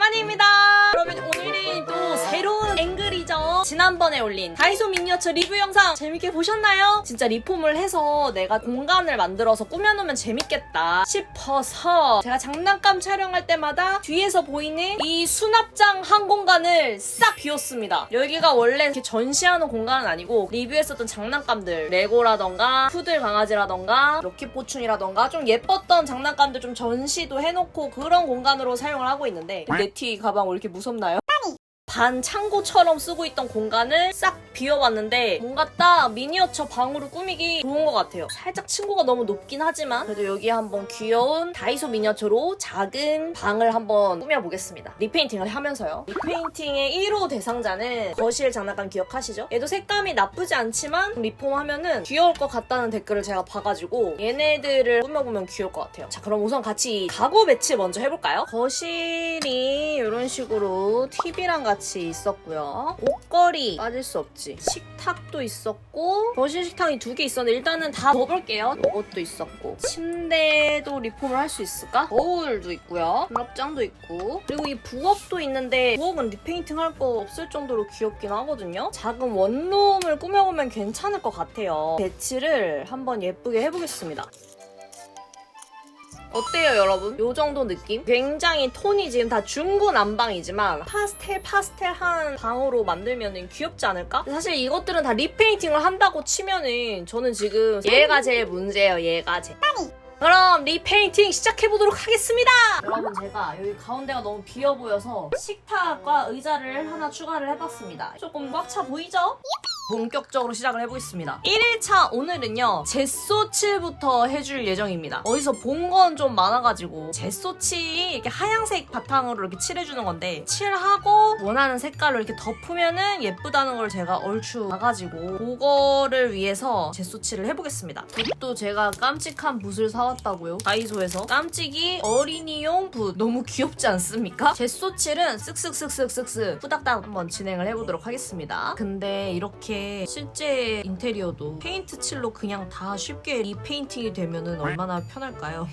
만입니다. 여러분 오늘은 또 새로운 앵글이죠. 지난번에 올린 다이소 미니어처 리뷰 영상 재밌게 보셨나요? 진짜 리폼을 해서 내가 공간을 만들어서 꾸며놓으면 재밌겠다 싶어서 제가 장난감 촬영할 때마다 뒤에서 보이는 이 수납장 한 공간을 싹 비웠습니다. 여기가 원래 이렇게 전시하는 공간은 아니고 리뷰했었던 장난감들 레고라던가 푸들 강아지라던가 로켓포춘이라던가 좀 예뻤던 장난감들 좀 전시도 해놓고 그런 공간으로 사용을 하고 있는데 네티 가방 왜 이렇게 무섭나요? 반 창고처럼 쓰고 있던 공간을 싹 비워봤는데 뭔가 딱 미니어처 방으로 꾸미기 좋은 것 같아요. 살짝 층고가 너무 높긴 하지만 그래도 여기에 한번 귀여운 다이소 미니어처로 작은 방을 한번 꾸며보겠습니다. 리페인팅을 하면서요. 리페인팅의 1호 대상자는 거실 장난감 기억하시죠? 얘도 색감이 나쁘지 않지만 리폼하면은 귀여울 것 같다는 댓글을 제가 봐가지고 얘네들을 꾸며보면 귀여울 것 같아요. 자, 그럼 우선 같이 가구 배치 먼저 해볼까요? 거실이 이런 식으로 TV랑 같이 있었고요. 옷걸이 빠질 수 없지. 식탁도 있었고 거실 식탁이 2개 있었는데 일단은 다 넣어볼게요. 이것도 있었고 침대도 리폼을 할 수 있을까? 거울도 있고요. 수납장도 있고 그리고 이 부엌도 있는데 부엌은 리페인팅 할 거 없을 정도로 귀엽긴 하거든요. 작은 원룸을 꾸며보면 괜찮을 것 같아요. 배치를 한번 예쁘게 해보겠습니다. 어때요 여러분? 요 정도 느낌? 굉장히 톤이 지금 다 중구난방이지만 파스텔한 방으로 만들면 귀엽지 않을까? 사실 이것들은 다 리페인팅을 한다고 치면은 저는 지금 얘가 제일 문제예요. 얘가 제일. 그럼 리페인팅 시작해보도록 하겠습니다! 여러분 제가 여기 가운데가 너무 비어 보여서 식탁과 의자를 하나 추가를 해봤습니다. 조금 꽉 차 보이죠? 본격적으로 시작을 해보겠습니다. 1일차 오늘은요 젯소칠부터 해줄 예정입니다. 어디서 본 건 좀 많아가지고 젯소칠이 이렇게 하얀색 바탕으로 이렇게 칠해주는 건데 칠하고 원하는 색깔로 이렇게 덮으면은 예쁘다는 걸 제가 얼추 봐가지고 그거를 위해서 젯소칠을 해보겠습니다. 붓도 제가 깜찍한 붓을 사왔다고요. 다이소에서 깜찍이 어린이용 붓 너무 귀엽지 않습니까? 젯소칠은 쓱쓱쓱쓱쓱쓱 후닥닥 한번 진행을 해보도록 하겠습니다. 근데 이렇게 실제 인테리어도 페인트 칠로 그냥 다 쉽게 리페인팅이 되면은 얼마나 편할까요?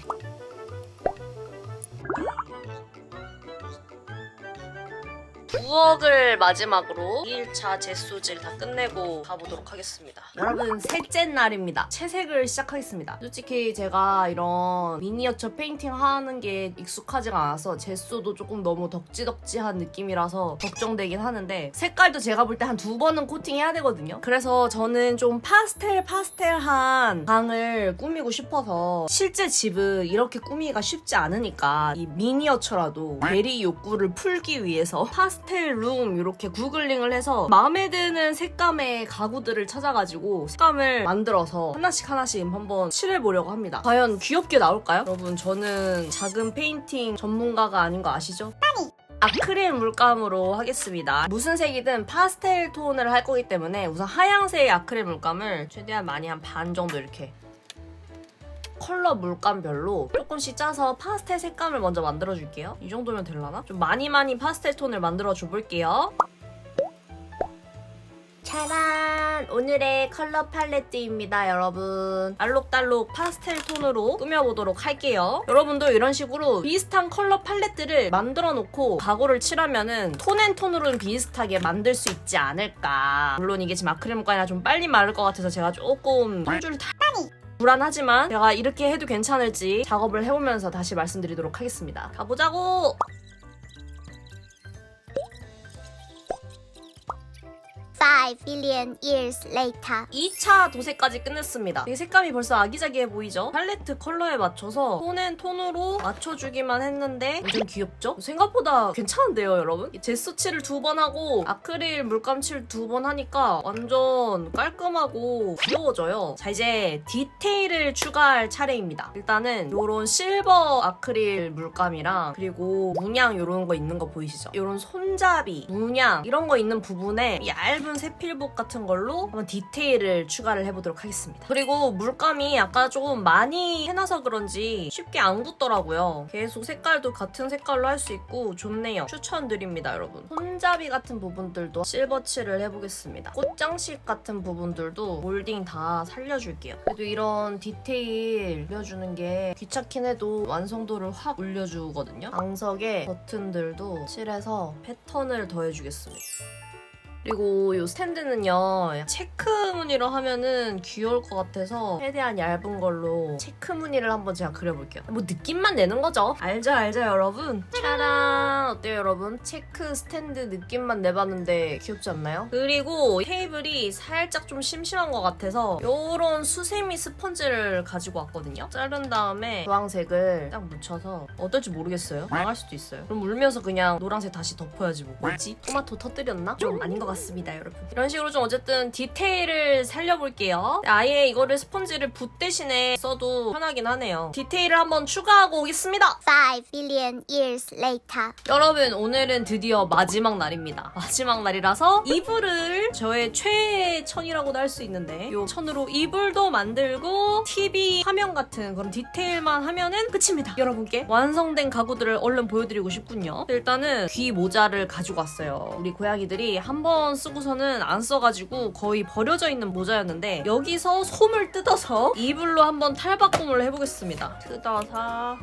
부엌을 마지막으로 2일차 젯소질 다 끝내고 가보도록 하겠습니다. 여러분 셋째 날입니다. 채색을 시작하겠습니다. 솔직히 제가 이런 미니어처 페인팅 하는 게 익숙하지가 않아서 젯소도 조금 너무 덕지덕지한 느낌이라서 걱정되긴 하는데 색깔도 제가 볼 때 한 2번은 코팅해야 되거든요. 그래서 저는 좀 파스텔한 방을 꾸미고 싶어서 실제 집은 이렇게 꾸미기가 쉽지 않으니까 이 미니어처라도 대리 욕구를 풀기 위해서 파스텔룸 이렇게 구글링을 해서 마음에 드는 색감의 가구들을 찾아가지고 색감을 만들어서 하나씩 한번 칠해보려고 합니다. 과연 귀엽게 나올까요? 여러분 저는 작은 페인팅 전문가가 아닌 거 아시죠? 아크릴 물감으로 하겠습니다. 무슨 색이든 파스텔 톤을 할 거기 때문에 우선 하얀색 아크릴 물감을 최대한 많이 한 반 정도 이렇게 컬러 물감별로 조금씩 짜서 파스텔 색감을 먼저 만들어줄게요. 이 정도면 되려나? 좀 많이 파스텔 톤을 만들어줘 볼게요. 짜란! 오늘의 컬러 팔레트입니다, 여러분. 알록달록 파스텔 톤으로 꾸며보도록 할게요. 여러분도 이런 식으로 비슷한 컬러 팔레트를 만들어 놓고 가구를 칠하면은 톤앤톤으로는 비슷하게 만들 수 있지 않을까. 물론 이게 지금 아크릴 물감이라 좀 빨리 마를 것 같아서 제가 조금 손줄 불안하지만 제가 이렇게 해도 괜찮을지 작업을 해보면서 다시 말씀드리도록 하겠습니다. 가보자고! 5 billion years later. 2차 도색까지 끝냈습니다. 되게 색감이 벌써 아기자기해 보이죠? 팔레트 컬러에 맞춰서 톤앤톤으로 맞춰주기만 했는데 완전 귀엽죠? 생각보다 괜찮은데요, 여러분? 젯소칠을 2번 하고 아크릴 물감칠 2번 하니까 완전 깔끔하고 귀여워져요. 자, 이제 디테일을 추가할 차례입니다. 일단은 요런 실버 아크릴 물감이랑 그리고 문양 요런 거 있는 거 보이시죠? 요런 손잡이, 문양 이런 거 있는 부분에 얇은 세필복 같은 걸로 한번 디테일을 추가를 해보도록 하겠습니다. 그리고 물감이 아까 좀 많이 해놔서 그런지 쉽게 안 굳더라고요. 계속 색깔도 같은 색깔로 할 수 있고 좋네요. 추천드립니다, 여러분. 손잡이 같은 부분들도 실버칠을 해보겠습니다. 꽃장식 같은 부분들도 몰딩 다 살려줄게요. 그래도 이런 디테일 올려주는 게 귀찮긴 해도 완성도를 확 올려주거든요. 방석에 버튼들도 칠해서 패턴을 더해주겠습니다. 그리고 이 스탠드는요, 체크 무늬로 하면은 귀여울 것 같아서 최대한 얇은 걸로 체크 무늬를 한번 제가 그려볼게요. 뭐 느낌만 내는 거죠. 알죠 여러분? 짜란! 어때요 여러분? 체크 스탠드 느낌만 내봤는데 귀엽지 않나요? 그리고 테이블이 살짝 좀 심심한 것 같아서 요런 수세미 스펀지를 가지고 왔거든요. 자른 다음에 주황색을 딱 묻혀서 어떨지 모르겠어요. 망할 수도 있어요. 그럼 울면서 그냥 노란색 다시 덮어야지 뭐. 뭐지? 토마토 터뜨렸나? 좀 아닌 것 같습니다, 여러분. 이런 식으로 좀 어쨌든 디테일을 살려볼게요. 아예 이거를 스펀지를 붓 대신에 써도 편하긴 하네요. 디테일을 한번 추가하고 오겠습니다. 5 billion years later. 여러분, 오늘은 드디어 마지막 날입니다. 마지막 날이라서 이불을 저의 최애 천이라고도 할 수 있는데 이 천으로 이불도 만들고 TV 화면 같은 그런 디테일만 하면은 끝입니다. 여러분께 완성된 가구들을 얼른 보여드리고 싶군요. 일단은 귀 모자를 가지고 왔어요. 우리 고양이들이 한 번 쓰고서는 안 써가지고 거의 버려져 있는 모자였는데 여기서 솜을 뜯어서 이불로 한번 탈바꿈을 해보겠습니다. 뜯어서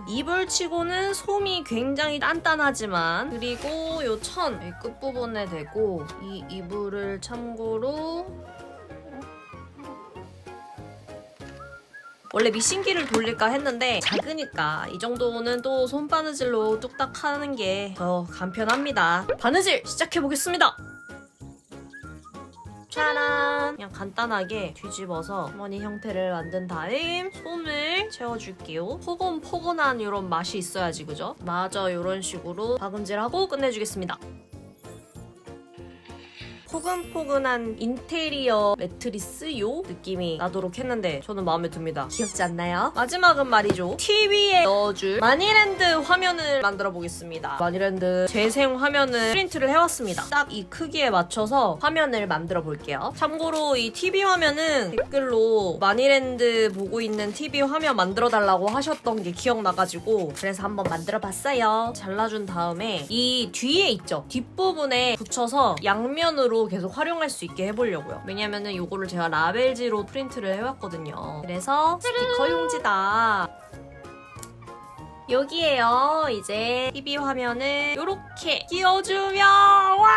이불 치고는 솜이 굉장히 단단하지만, 그리고 요 천 끝부분에 대고 이 이불을 참고로 원래 미싱기를 돌릴까 했는데 작으니까 이 정도는 또 손바느질로 뚝딱 하는 게 더 간편합니다. 바느질 시작해보겠습니다. 짜란! 그냥 간단하게 뒤집어서 주머니 형태를 만든 다음 솜을 채워줄게요. 포근포근한 이런 맛이 있어야지, 그죠? 맞아, 이런 식으로 박음질하고 끝내주겠습니다. 포근포근한 인테리어 매트리스요 느낌이 나도록 했는데 저는 마음에 듭니다. 귀엽지 않나요? 마지막은 말이죠, TV에 넣어줄 마니랜드 화면을 만들어 보겠습니다. 마니랜드 재생 화면을 프린트를 해왔습니다. 딱 이 크기에 맞춰서 화면을 만들어 볼게요. 참고로 이 TV 화면은 댓글로 마니랜드 보고 있는 TV 화면 만들어 달라고 하셨던 게 기억나가지고 그래서 한번 만들어 봤어요. 잘라준 다음에 이 뒤에 있죠, 뒷부분에 붙여서 양면으로 계속 활용할 수 있게 해보려고요. 왜냐면은 요거를 제가 라벨지로 프린트를 해왔거든요. 그래서 스티커 용지다. 여기에요. 이제 TV 화면을 이렇게 끼워주면, 와!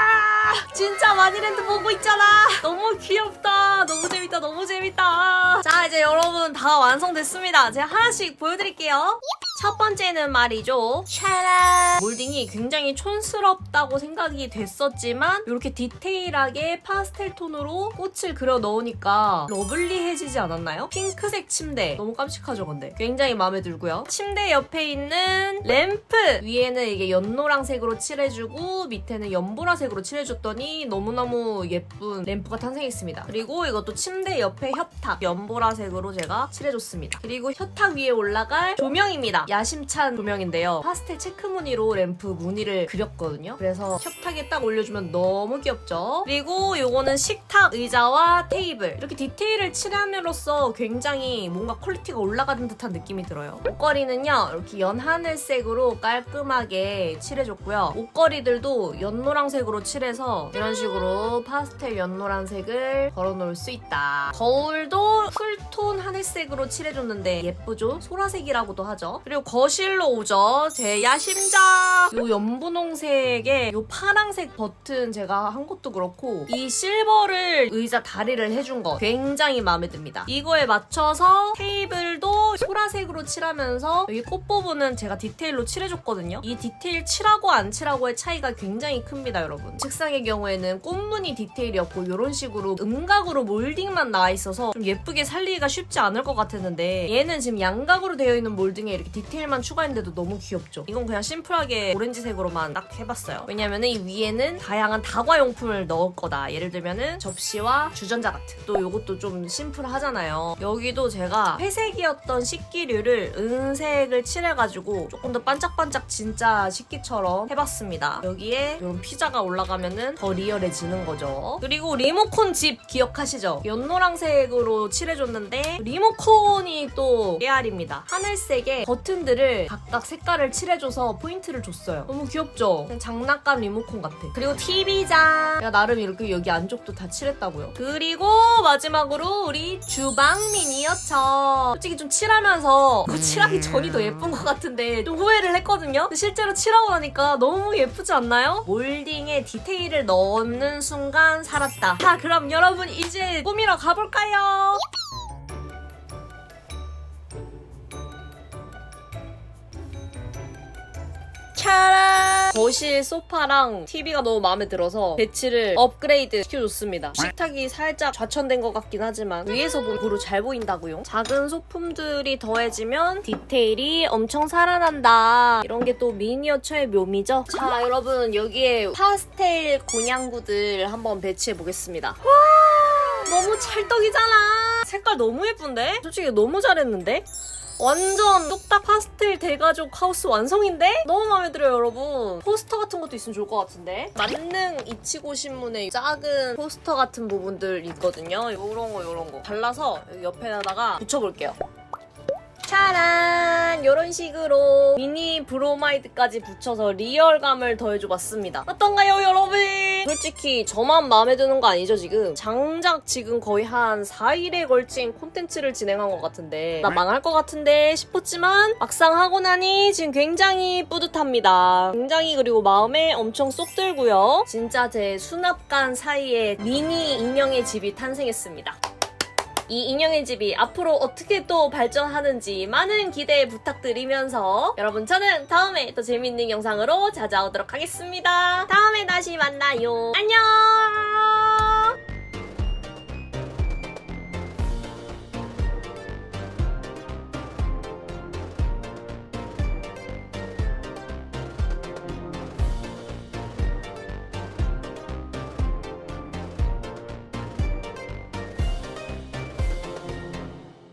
진짜 마니랜드 보고 있잖아. 너무 귀엽다. 너무 재밌다. 너무 재밌다. 자, 이제 여러분 다 완성됐습니다. 제가 하나씩 보여드릴게요. 첫 번째는 말이죠, 샤라! 몰딩이 굉장히 촌스럽다고 생각이 됐었지만 이렇게 디테일하게 파스텔 톤으로 꽃을 그려 넣으니까 러블리해지지 않았나요? 핑크색 침대. 너무 깜찍하죠, 근데? 굉장히 마음에 들고요. 침대 옆에 있는 램프! 위에는 이게 연노랑색으로 칠해주고 밑에는 연보라색으로 칠해줬더니 너무너무 예쁜 램프가 탄생했습니다. 그리고 이것도 침대 옆에 협탁. 연보라색으로 제가 칠해줬습니다. 그리고 협탁 위에 올라갈 조명입니다. 야심찬 조명인데요. 파스텔 체크 무늬로 램프 무늬를 그렸거든요. 그래서 협탁에 딱 올려주면 너무 귀엽죠? 그리고 요거는 식탁 의자와 테이블. 이렇게 디테일을 칠함으로써 굉장히 뭔가 퀄리티가 올라가는 듯한 느낌이 들어요. 옷걸이는요, 이렇게 연하늘색으로 깔끔하게 칠해줬고요. 옷걸이들도 연노란색으로 칠해서 이런 식으로 파스텔 연노란색을 걸어놓을 수 있다. 거울도 쿨톤 하늘색으로 칠해줬는데 예쁘죠? 소라색이라고도 하죠. 그리고 거실로 오죠. 제 야심작! 요 연분홍색에 요 파랑색 버튼 제가 한 것도 그렇고 이 실버를 의자 다리를 해준 거 굉장히 마음에 듭니다. 이거에 맞춰서 테이블도 소라색으로 칠하면서 여기 꽃 부분은 제가 디테일로 칠해줬거든요. 이 디테일 칠하고 안 칠하고의 차이가 굉장히 큽니다, 여러분. 책상의 경우에는 꽃무늬 디테일이었고 이런 식으로 음각으로 몰딩만 나와 있어서 좀 예쁘게 살리기가 쉽지 않을 것 같았는데 얘는 지금 양각으로 되어 있는 몰딩에 이렇게 디테일만 추가했는데도 너무 귀엽죠? 이건 그냥 심플하게 오렌지색으로만 딱 해봤어요. 왜냐면은 이 위에는 다양한 다과용품을 넣을 거다. 예를 들면은 접시와 주전자 같은. 또 요것도 좀 심플하잖아요. 여기도 제가 회색이었던 식기류를 은색을 칠해가지고 조금 더 반짝반짝 진짜 식기처럼 해봤습니다. 여기에 이런 피자가 올라가면은 더 리얼해지는 거죠. 그리고 리모컨 집 기억하시죠? 연노랑색으로 칠해줬는데 리모컨이 또 깨알입니다. 하늘색에 버튼들을 각각 색깔을 칠해줘서 포인트를 줬어요. 너무 귀엽죠? 그냥 장난감 리모컨 같아. 그리고 TV장. 내가 나름 이렇게 여기 안쪽도 다 칠했다고요. 그리고 마지막으로 우리 주방 미니어처. 솔직히 좀 칠하면서 그거 칠하기 전이 더 예쁜 것 같은데 좀 후회를 했거든요. 근데 실제로 칠하고 나니까 너무 예쁘지 않나요? 몰딩에 디테일을 넣는 순간 살았다. 자, 그럼 여러분 이제 꾸미러 가볼까요? 차란! 거실 소파랑 TV가 너무 마음에 들어서 배치를 업그레이드 시켜줬습니다. 식탁이 살짝 좌천된 것 같긴 하지만 위에서 보면 고루 잘 보인다고요. 작은 소품들이 더해지면 디테일이 엄청 살아난다. 이런 게 또 미니어처의 묘미죠. 자, 여러분 여기에 파스텔 곤양구들 한번 배치해보겠습니다. 와! 너무 찰떡이잖아. 색깔 너무 예쁜데? 솔직히 너무 잘했는데? 완전 뚝딱 파스텔 대가족 하우스 완성인데? 너무 마음에 들어요, 여러분. 포스터 같은 것도 있으면 좋을 것 같은데? 만능 이치고 신문의 작은 포스터 같은 부분들 있거든요. 요런 거 발라서 여기 옆에다가 붙여볼게요. 짜란! 이런 식으로 미니 브로마이드까지 붙여서 리얼감을 더해줘봤습니다. 어떤가요, 여러분? 솔직히 저만 마음에 드는 거 아니죠, 지금? 장작 지금 거의 한 4일에 걸친 콘텐츠를 진행한 것 같은데 나 망할 것 같은데 싶었지만 막상 하고 나니 지금 굉장히 뿌듯합니다. 굉장히 그리고 마음에 엄청 쏙 들고요. 진짜 제 수납관 사이에 미니 인형의 집이 탄생했습니다. 이 인형의 집이 앞으로 어떻게 또 발전하는지 많은 기대 부탁드리면서 여러분 저는 다음에 또 재밌는 영상으로 찾아오도록 하겠습니다. 다음에 다시 만나요. 안녕!